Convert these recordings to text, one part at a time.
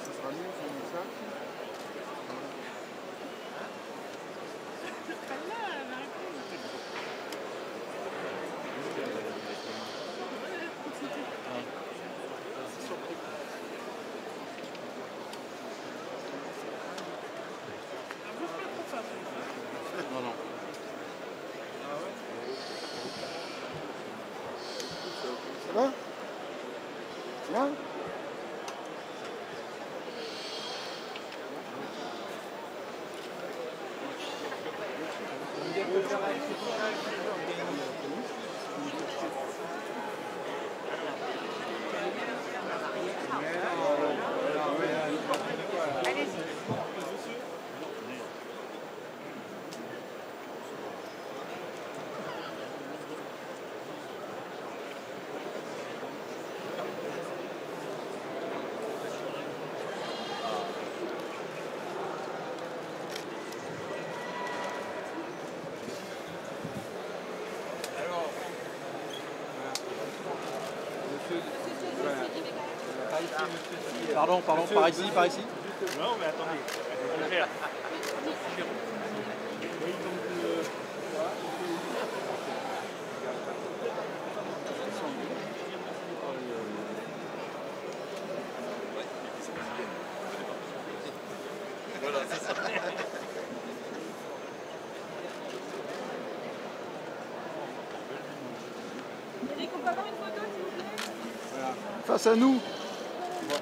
Ça sera mieux si on met ça. Non, non. Ça va? Bien? Pardon, par ici, par ici. Non, mais attendez, je vais faire. Voilà, c'est ça. Eric, on peut avoir une photo, s'il vous plaît? Voilà. Face à nous.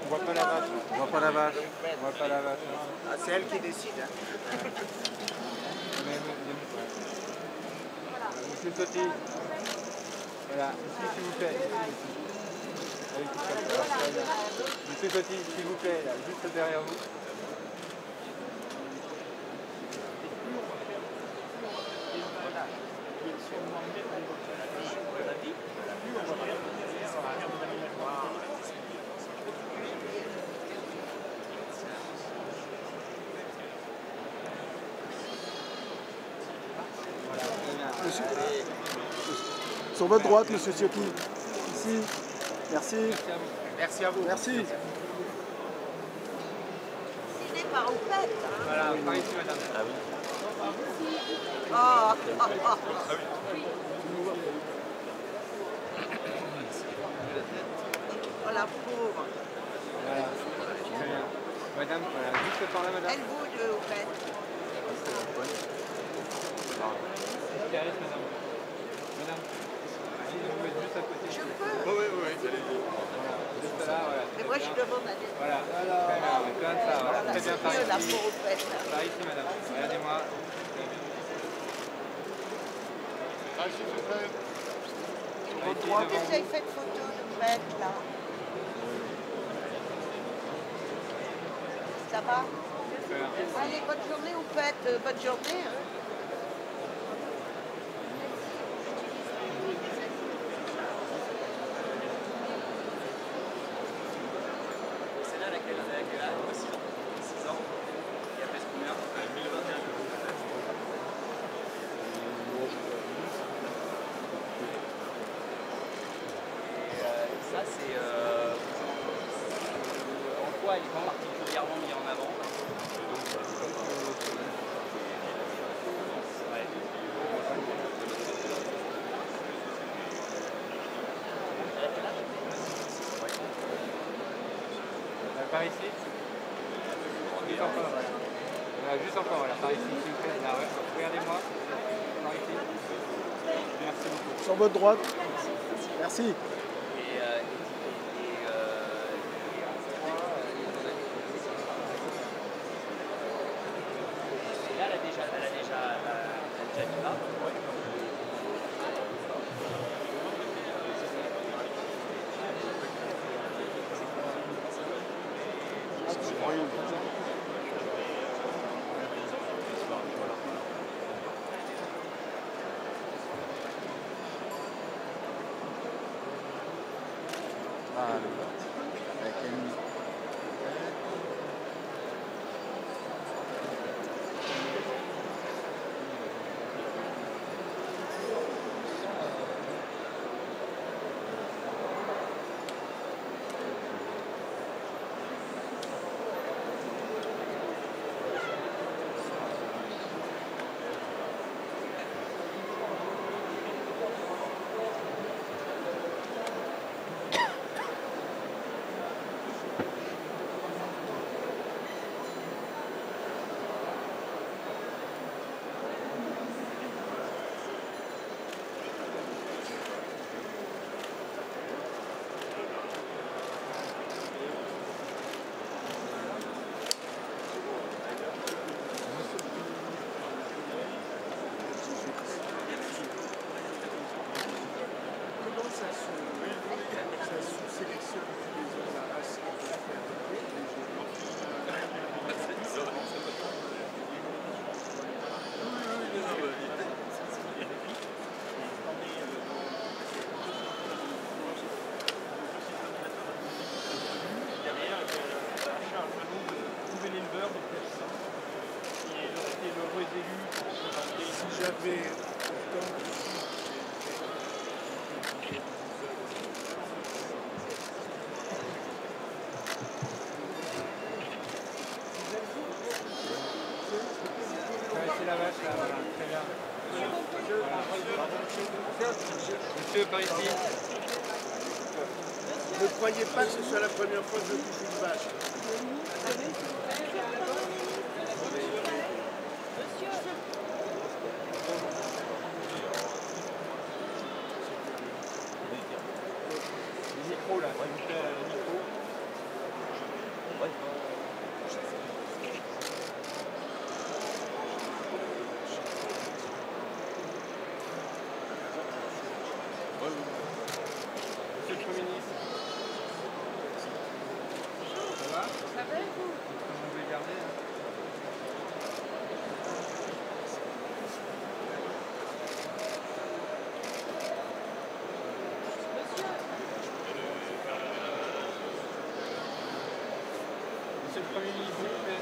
On voit pas la vache. On voit pas la vache. On voit pas la vache. Ah, c'est elle qui décide. Hein. Monsieur Totti. Voilà, ici s'il vous plaît. Monsieur Totti, s'il vous plaît, là, juste derrière vous. Monsieur, sur votre droite, monsieur Ciotti. Ici. Merci. Merci à vous. Merci. Ciné par Opette. Voilà, par ici, madame. Ah oui. Ah, oh la pauvre. Voilà. Très bien. Madame, voilà, juste par là, madame. Elle bouge, Opette. Caresse, madame. Madame, si vous vous mettez juste à côté. Je peux. Oui, allez-y. Voilà, juste là, voilà. Mais moi, je demande à des... Voilà, très bien, plein de ça, voilà. Très bien, par C'est mieux, la ici. pauvre Opette. Par ici, madame. Regardez-moi. Ah, s'il vous plaît. Par ici, devant Qu'est-ce vous. qu'elle fait de photo d'Opette, là? Ça va? Super. Allez, bonne journée, Opette. Bonne journée, hein. C'est là laquelle elle a 6 ans. Et après, c'est combien 1021. Et ça, c'est en quoi elle est particulièrement mise en avant. Ouais. Par ici. Juste encore, voilà. Voilà, juste encore, voilà. Par ici, s'il vous plaît. Là, regardez-moi. Par ici. Merci beaucoup. Sur votre droite. Merci. Là, elle a déjà mis là. Ah, avec Amy. monsieur, par ici. Ne croyez pas que ce soit la première fois que je touche une vache. Les micros là, s'il vous plaît, les micros. Monsieur le Premier ministre. Ça va? Ça va, vous? Comment vous voulez garder hein? Monsieur le Premier ministre, s'il vous plaît.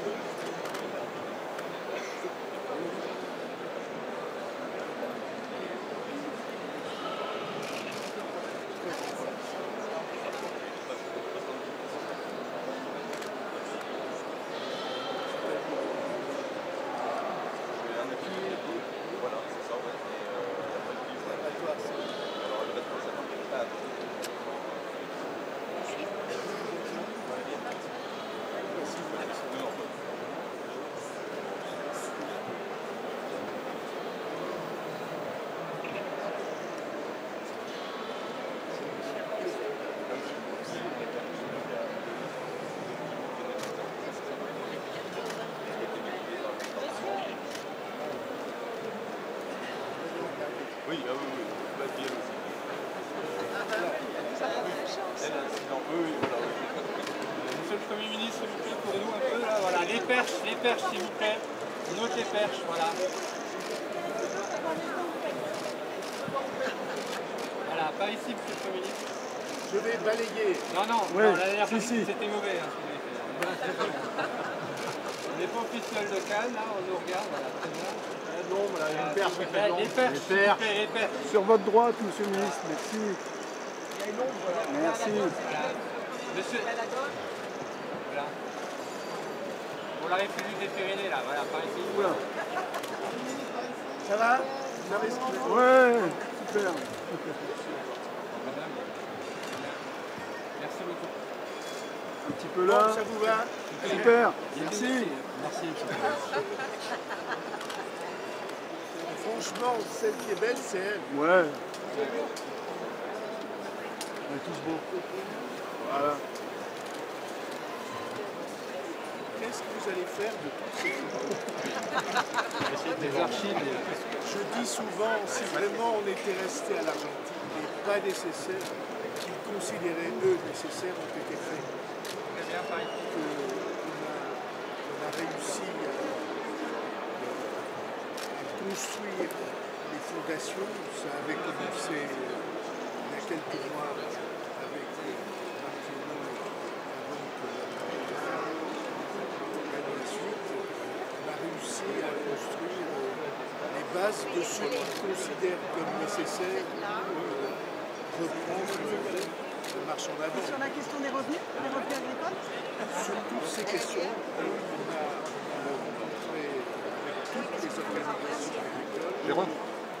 Oui, ah oui, oui, la fille aussi. Monsieur le Premier ministre, s'il vous plaît, pour nous un peu là, voilà, les perches s'il vous plaît. On note les perches, voilà. Voilà, pas ici, monsieur le Premier ministre. Je vais balayer. Non, non, Ouais, non, la dernière fois, si. c'était mauvais, hein, ce que vous avez fait. On n'est pas au festival de Cannes, là, on nous regarde, voilà, très bien. Non, voilà, une perche. Les perches, s'il vous plaît, les perches. Sur votre droite, monsieur le ministre, merci. Merci. Voilà. Monsieur. Voilà. Pour la République des Pyrénées, là, voilà, par ici. Oula. Ça va? Vous avez ce qu'il faut? Ouais, super. Madame. Merci beaucoup. Un petit peu Bon, là. ça vous va? Super. Merci. Merci. Franchement, celle qui est belle, c'est elle. Ouais. On est tous beaux. Voilà. Qu'est-ce que vous allez faire de tous ces photos? Des archives. Je dis souvent, si vraiment on était resté à l'Argentine, les pas nécessaires qu'ils considéraient eux nécessaires ont été faits. Très bien, par ici. On a réussi à construire les fondations. Ça avait commencé il y a quelques mois avec Martino avant que la suite. On a réussi à construire les bases de ce qu'ils considèrent comme nécessaire pour reprendre la marche en avant. Sur la question des revenus agricoles? Sur toutes ces questions, on a rencontré avec toutes les organisations agricoles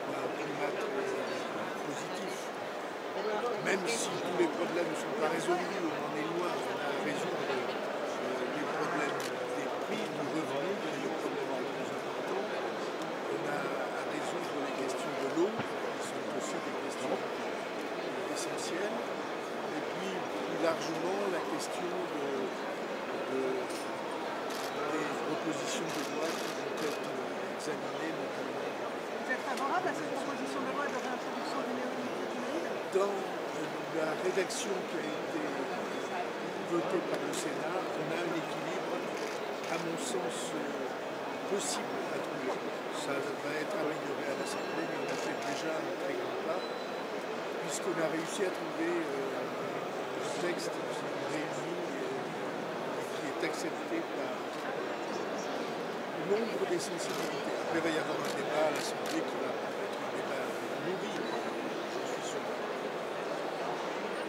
un climat positif. Même si tous les problèmes ne sont pas résolus, on en est loin, on a à résoudre les problèmes des prix, du revenu, les problèmes les plus importants. On a à résoudre les questions de l'eau, qui sont aussi des questions essentielles. Et puis, plus largement, la question des propositions de loi qui vont être examinées notamment. Vous êtes favorable à cette proposition de loi de réintroduction du néonicotinoïde? Dans la rédaction qui a été votée par le Sénat, on a un équilibre, à mon sens, possible à trouver. Ça va être amélioré à l'Assemblée, mais on a fait déjà un très grand pas, puisqu'on a réussi à trouver un texte qui réunit et qui est accepté par nombre des sensibilités. Après, il va y avoir un débat à l'Assemblée qui va être un débat nourri, je suis sûr.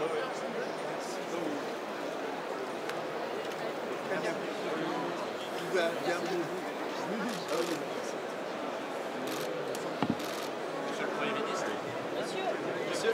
Merci. Très bien. Tout va bien pour vous. Monsieur le Premier ministre. Monsieur.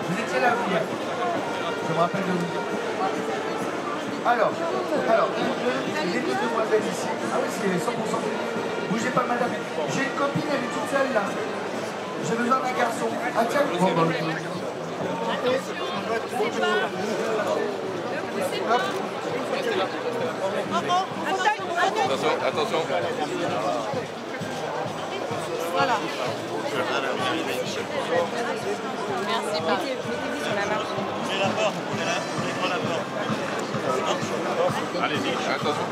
Vous étiez là, vous, je me rappelle de vous. Alors, les deux demoiselles ici. Ah oui, c'est 100%. Bougez pas, madame. J'ai une copine, elle est toute seule là. J'ai besoin d'un garçon. Ah tiens, bon, bah, Attention. Voilà. Merci, mettez-vous sur la marche. Ouvrez la porte, ouvrez la porte. Allez-y, attention.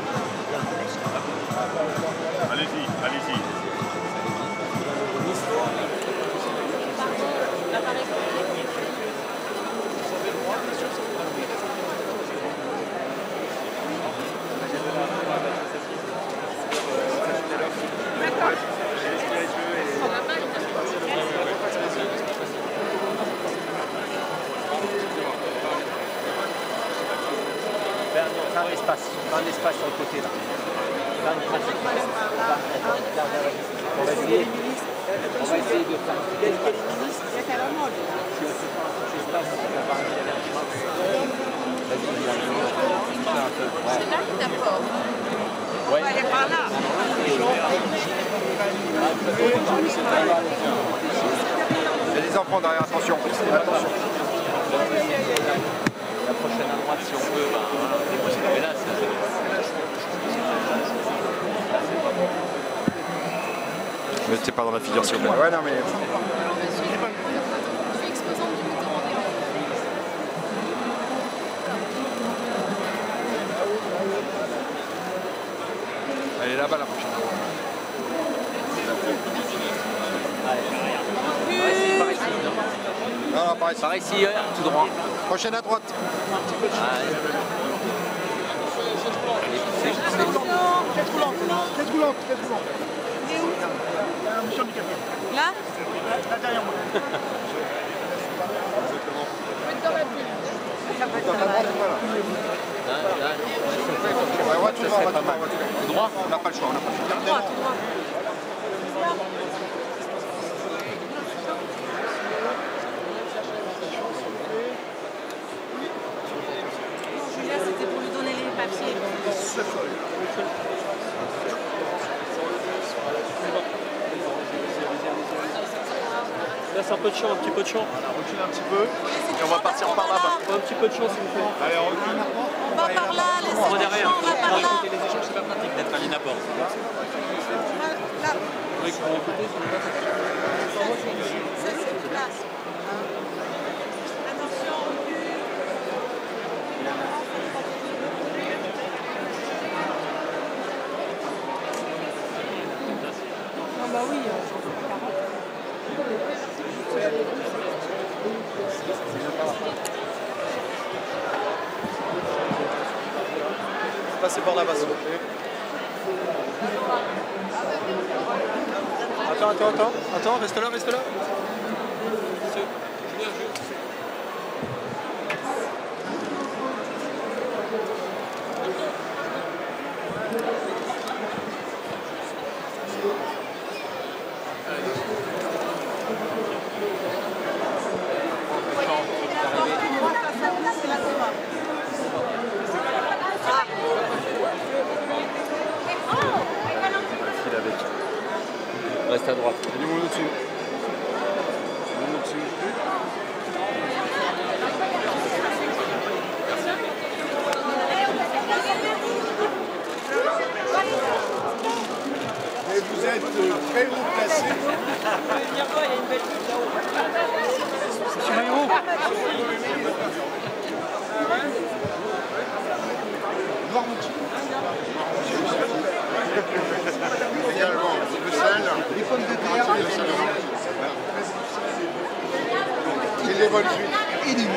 Allez-y. Dans l'espace sur le côté là. Dans le trafic. On va essayer de faire. Quel ministre? Si on se prend cet espace, on va parler C'est là que t'apportes. On va aller par là. Il y a des enfants derrière, attention. La prochaine à droite, si on veut, mais là, c'est... Mettez pas dans la figure, s'il vous plaît. Ouais, non, mais... Je suis exposante du mouvement. Elle est là-bas, la prochaine. Par ici. Non, par ici. Par ici, tout droit. Prochaine à droite. Tête roulante. Il est où? Là? Là derrière moi. Dans la bulle. Ça va être Dans la droite, voilà. Ouais, tout droit. Tout droit. On n'a pas le choix. tout droit. Julia, c'était pour lui donner les papiers. Là, c'est un peu de champ, un petit peu de champ. Voilà, recule un petit peu. Et on va partir par là-bas. Un petit peu de champ, s'il vous plaît. Allez, on recule. On va par là, les échanges, derrière. on va par là. Les échanges, c'est pas pratique d'être à l'inaport. Là, Oui, pour mon côté, c'est pas pratique. ça c'est une place. Attention, recule. Non, bah oui, j'en fais 40. Passez par là-bas, s'il vous plaît. Attends, reste là. C'est la Thomas. Reste à droite. Du monde au-dessus. vous êtes très haut placé. Monsieur Maillot. Également, le sel, Les pommes de terre, et les bonnes huiles. et les mots.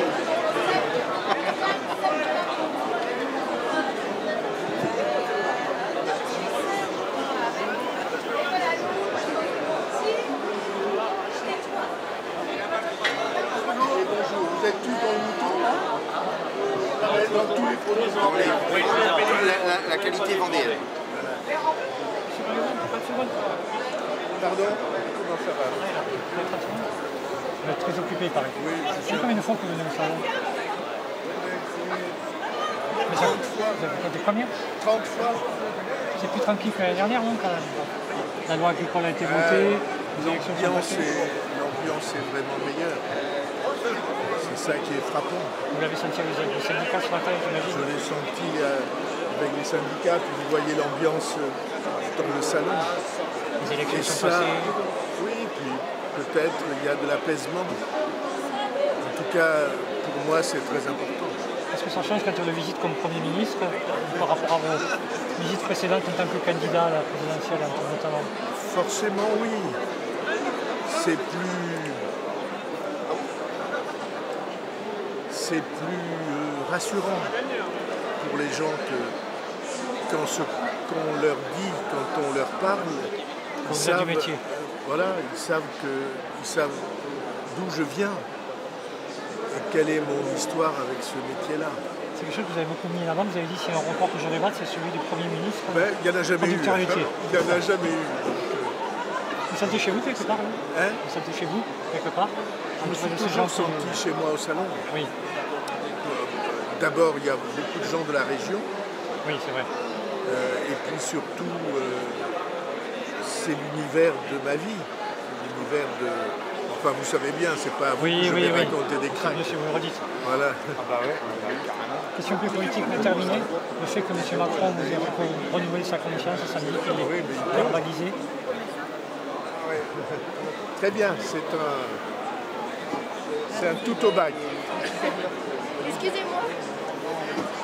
Bonjour, vous êtes tous dans le mouton là? Dans tous les produits La qualité vendéenne. Pardon? Comment ça va? Vous êtes très occupé, pareil. Oui, C'est combien de fois que vous venez au salon? Mais ça, 30 fois. vous avez compté combien? 30 fois. C'est plus tranquille que l'année dernière, non, quand même? La loi agricole a été votée, les élections sont passées. L'ambiance est vraiment meilleure. C'est ça qui est frappant. Vous l'avez senti avec les syndicats ce matin, Je j'imagine? l'ai senti avec les syndicats, puis vous voyez l'ambiance dans le salon. Les élections Et sont ça, passées. oui, puis peut-être il y a de l'apaisement. En tout cas, pour moi, c'est très important. Est-ce que ça change quand on le visite comme Premier ministre par rapport à vos visites précédentes en tant que candidat à la présidentielle, notamment? Forcément, oui. C'est plus rassurant pour les gens que quand qu'on leur dit, quand on leur parle, ils savent, du métier. voilà, ils savent d'où je viens et quelle est mon histoire avec ce métier-là. C'est quelque chose que vous avez beaucoup mis en avant. Vous avez dit s'il y a un record que je débatte, c'est celui du Premier ministre. Ben, il n'y en a jamais eu. Producteur laitier. Il n'y en a jamais eu. Vous sentez chez vous quelque part, oui? Hein? Vous sentez chez vous quelque part? Je me suis toujours senti chez moi au salon. Oui, D'abord, il y a beaucoup de gens de la région. oui, c'est vrai. Et puis surtout, c'est l'univers de ma vie. L'univers de... Enfin, vous savez bien, c'est pas à vous que je vais raconter des cracks. Monsieur, vous le redites. Voilà. Question plus politique pour terminer. Le fait que M. Macron vous ait renouvelé sa confiance, ça me dit qu'il est verbalisé. Très bien, c'est un tout au bac. Excusez-moi.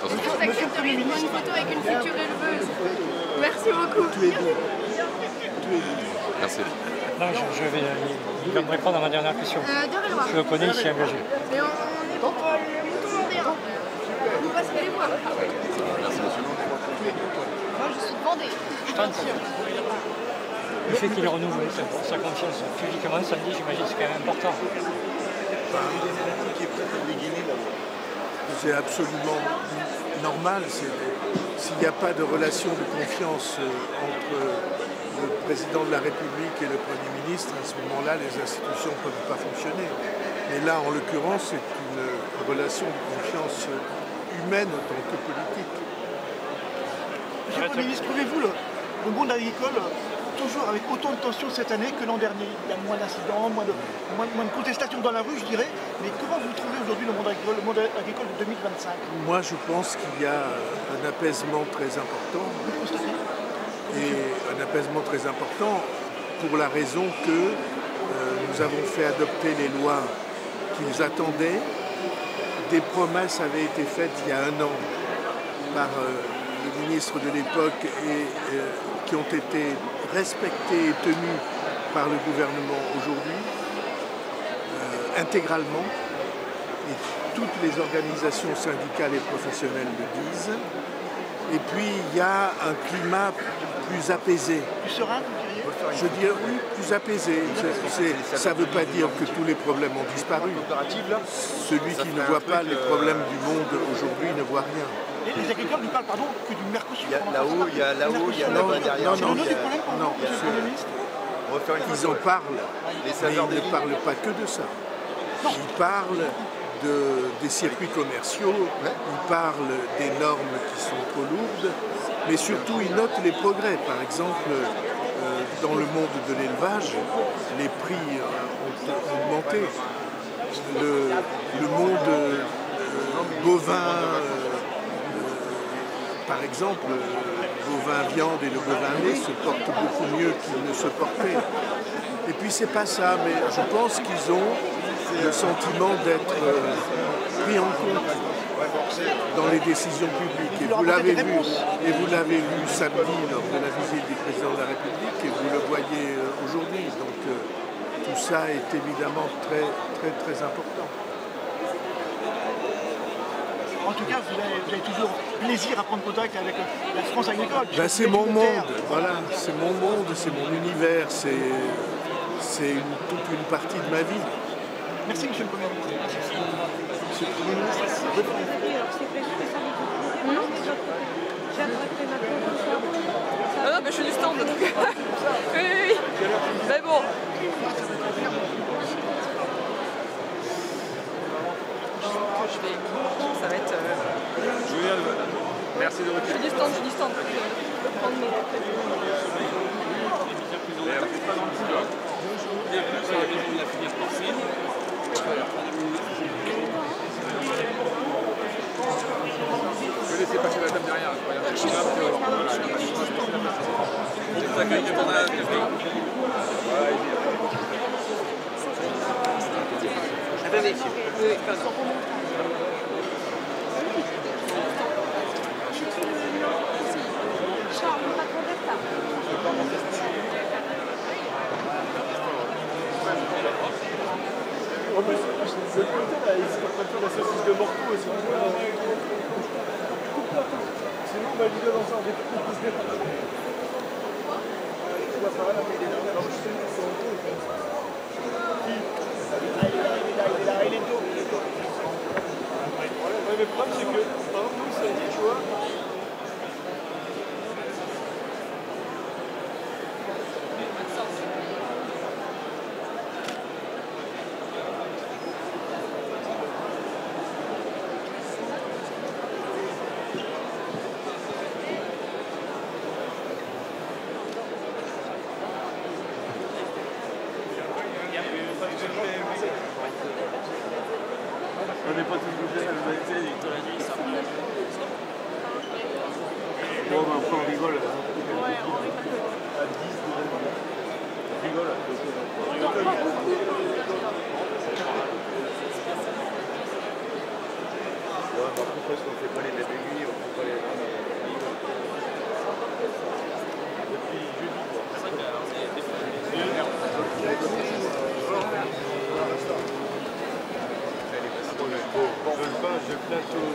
Est-ce que vous accepteriez de prendre une photo avec une future éleveuse? Merci beaucoup. Tu es doux. Merci. Non, il va me répondre à ma dernière question. D'Eure-et-Loir. Je le connais, il s'y est engagé. Mais on est pour le mouton vendéen. Vous passerez les voir. Moi, je suis de Vendée. Je tente. Le fait qu'il ait renouvelé sa confiance publiquement samedi, j'imagine, c'est quand même important. C'est absolument normal. S'il n'y a pas de relation de confiance entre le président de la République et le Premier ministre, à ce moment-là, les institutions ne peuvent pas fonctionner. Mais là, en l'occurrence, c'est une relation de confiance humaine autant que politique. Monsieur le Premier ministre, trouvez-vous le monde agricole toujours avec autant de tensions cette année que l'an dernier? Il y a moins d'incidents, moins de contestations dans la rue, je dirais. Mais comment vous trouvez aujourd'hui le monde agricole de 2025? Moi, je pense qu'il y a un apaisement très important. Et un apaisement très important pour la raison que nous avons fait adopter les lois qu'ils attendaient. Des promesses avaient été faites il y a un an par le ministre de l'époque et qui ont été respectées et tenues par le gouvernement aujourd'hui, intégralement. Et toutes les organisations syndicales et professionnelles le disent. Et puis il y a un climat plus apaisé. Plus serein, vous diriez? Je dirais oui, plus apaisé. Ça ne veut pas dire que tous les problèmes ont disparu. Celui qui ne voit pas les problèmes du monde aujourd'hui ne voit rien. Les agriculteurs ne parlent que du Mercosur. Là-haut, il y a là-bas derrière. C'est le nom du problème pour vous, monsieur le Premier ministre? Ils en parlent, mais ils ne parlent pas que de ça. Ils parlent des circuits commerciaux, ils parlent des normes qui sont trop lourdes, mais surtout ils notent les progrès. Par exemple, dans le monde de l'élevage, les prix ont augmenté. Le monde bovin par exemple, le bovin viande et le bovin lait se portent beaucoup mieux qu'ils ne se portaient. Et puis c'est pas ça, mais je pense qu'ils ont le sentiment d'être pris en compte dans les décisions publiques. Et vous l'avez vu samedi lors de la visite du président de la République, et vous le voyez aujourd'hui. Donc tout ça est évidemment très, très, très important. En tout cas, vous avez toujours plaisir à prendre contact avec la France agricole. Ben, c'est mon monde, voilà, c'est mon monde, c'est mon univers, c'est toute une partie de ma vie. Merci, monsieur le Premier ministre. Monsieur le Premier ministre. Ah non, mais je suis du stand, donc... oui. Mais bon. Ça va être... Julien, merci de reculer. Je suis du stand. Je peux prendre mes... Bienvenue sur la maison de la filière porcine. Je vais laisser passer la dame derrière. On t'accueille ton âge. Attendez, oui, pardon. En plus, de l'autre côté, là, ils sont en train de faire la saucisse de morceau aussi. Sinon, on va lui donner ensemble des trucs. Mais le problème, c'est que, par exemple, nous, ça dit, tu vois, on n'est pas tous bougés, la humanité, il est dans la nuit, ça. Bon, ben après on rigole. Ouais, on rigole. À 10, on rigole. On rigole pas beaucoup. Ouais, mais après, parce qu'on fait pas les mêmes aiguilles, on fait pas les mêmes. Depuis jeudi, quoi. C'est vrai que c'est des fois. Le pain, je plateau.